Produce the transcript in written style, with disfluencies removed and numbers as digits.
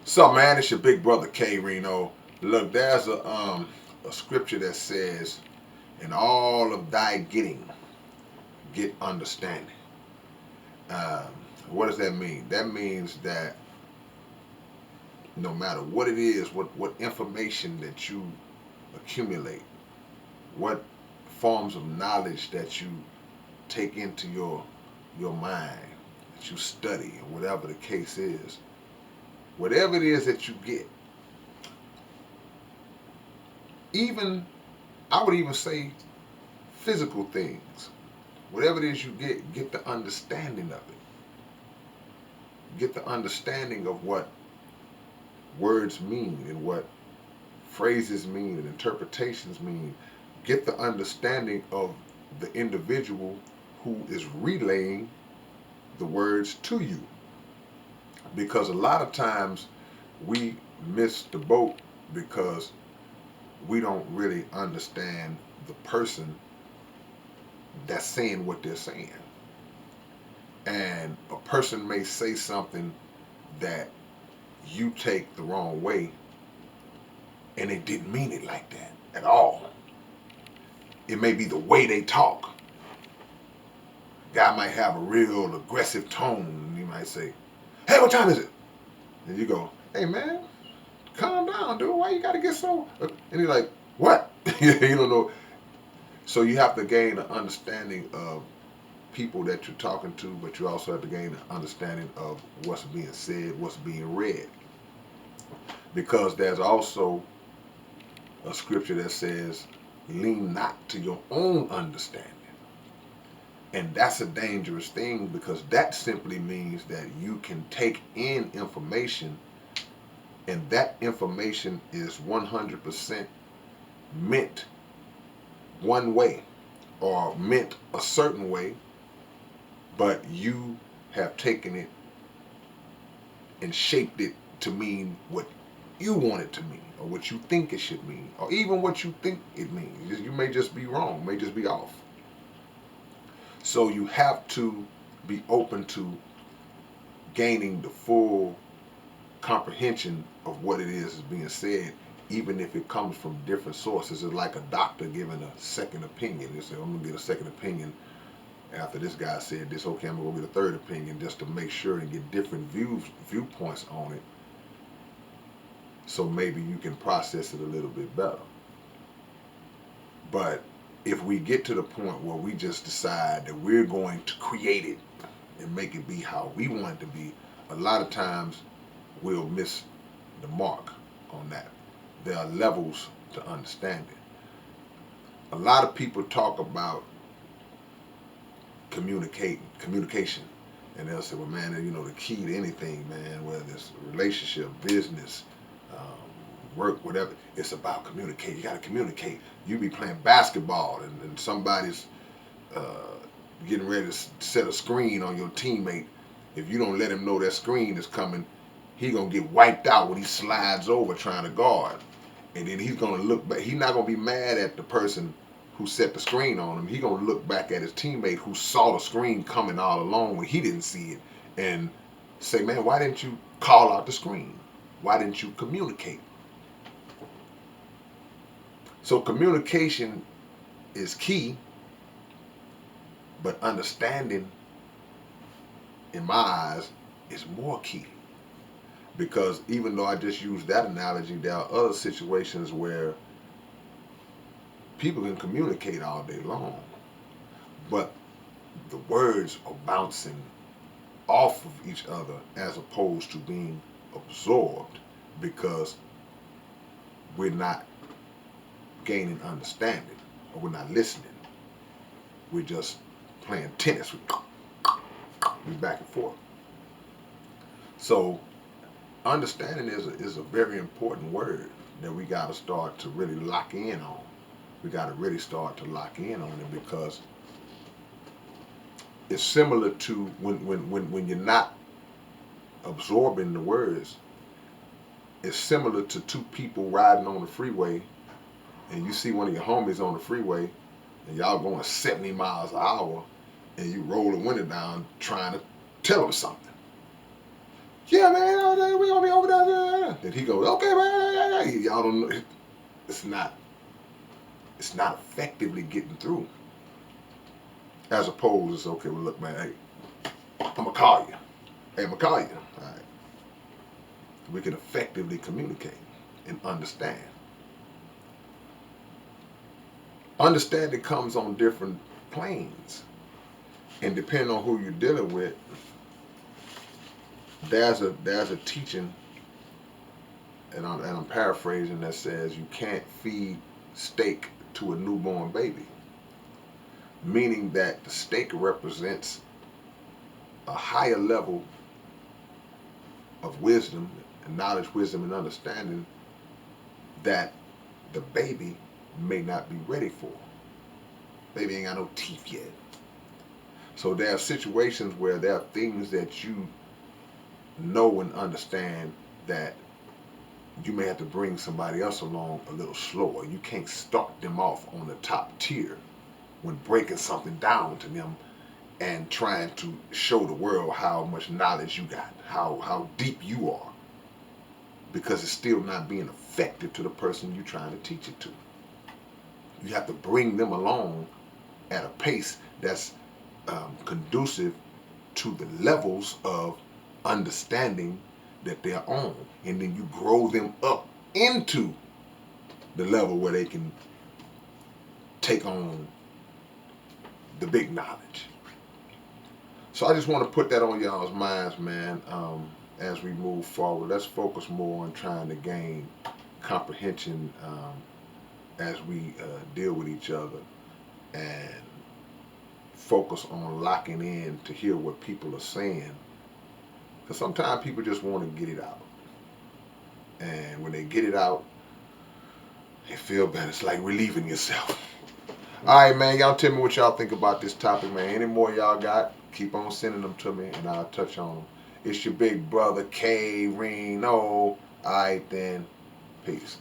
So man, it's your big brother K-Rino. Look, there's a scripture that says, "In all of thy getting, get understanding." Um, what does that mean? That means that no matter what it is, what information that you accumulate, what forms of knowledge that you take into your mind, that you study, or whatever the case is, whatever it is that you get, even I would even say physical things, whatever it is you get the understanding of it. Get the understanding of what words mean and what phrases mean and interpretations mean. Get the understanding of the individual who is relaying the words to you. Because a lot of times we miss the boat because we don't really understand the person that's saying what they're saying. And a person may say something that you take the wrong way, and they didn't mean it like that at all. It may be the way they talk. Guy might have a real aggressive tone. He might say, "Hey, what time is it?" And you go, "Hey, man, calm down, dude. Why you gotta get so?" And he's like, "What?" You don't know. So you have to gain an understanding of people that you're talking to, but you also have to gain an understanding of what's being said, what's being read. Because there's also a scripture that says, "Lean not to your own understanding." And that's a dangerous thing because that simply means that you can take in information and that information is 100% meant one way or meant a certain way, but you have taken it and shaped it to mean what you want it to mean or what you think it should mean or even what you think it means. You may just be wrong, may just be off. So you have to be open to gaining the full comprehension of what it is being said, even if it comes from different sources. It's like a doctor giving a second opinion. You say, "I'm gonna get a second opinion after this guy said this. Okay, I'm gonna go get a third opinion just to make sure and get different viewpoints on it, so maybe you can process it a little bit better." But if we get to the point where we just decide that we're going to create it and make it be how we want it to be, a lot of times we'll miss the mark on that. There are levels to understanding. A lot of people talk about communication, and they'll say, "Well, man, the key to anything, man, whether it's relationship, business, work, whatever, it's about communicate. You got to communicate. You be playing basketball, and somebody's uh, getting ready to set a screen on your teammate. If you don't let him know that screen is coming, he gonna get wiped out when he slides over trying to guard, and then he's gonna look back. He's not gonna be mad at the person who set the screen on him. He gonna look back at his teammate who saw the screen coming all along when he didn't see it, and say, "Man, why didn't you call out the screen? Why didn't you communicate?" So communication is key, but understanding, in my eyes, is more key. Because even though I just used that analogy, there are other situations where people can communicate all day long, but the words are bouncing off of each other as opposed to being absorbed because we're not gaining understanding or we're not listening. We're just playing tennis. We're back and forth. So understanding is a very important word that we got to start to really lock in on. We got to really start to lock in on it because it's similar to when you're not absorbing the words. It's similar to two people riding on the freeway and you see one of your homies on the freeway and y'all going 70 miles an hour and you roll the window down trying to tell them something. "Yeah, man, we gonna be over there. And he goes, okay, man, y'all don't know. It's not effectively getting through. As opposed, it's okay, well, look, man, hey, I'm going to call you. Hey, I'm going to call you. All right. We can effectively communicate and understand. Understanding comes on different planes. And depending on who you're dealing with, there's a teaching, and I'm paraphrasing, that says you can't feed steak to a newborn baby. Meaning that the steak represents a higher level of wisdom and knowledge, wisdom, and understanding that the baby may not be ready for. Baby ain't got no teeth yet. So there are situations where there are things that you know and understand that you may have to bring somebody else along a little slower. You can't start them off on the top tier when breaking something down to them and trying to show the world how much knowledge you got, how deep you are, because it's still not being effective to the person you're trying to teach it to. You have to bring them along at a pace that's conducive to the levels of understanding that they're on, and then you grow them up into the level where they can take on the big knowledge. So I just want to put that on y'all's minds, man. As we move forward, let's focus more on trying to gain comprehension as we deal with each other, and focus on locking in to hear what people are saying. Because sometimes people just want to get it out. And when they get it out, they feel better. It's like relieving yourself. All right, man. Y'all tell me what y'all think about this topic, man. Any more y'all got, keep on sending them to me, and I'll touch on them. It's your big brother, K-Rino. All right, then. Peace.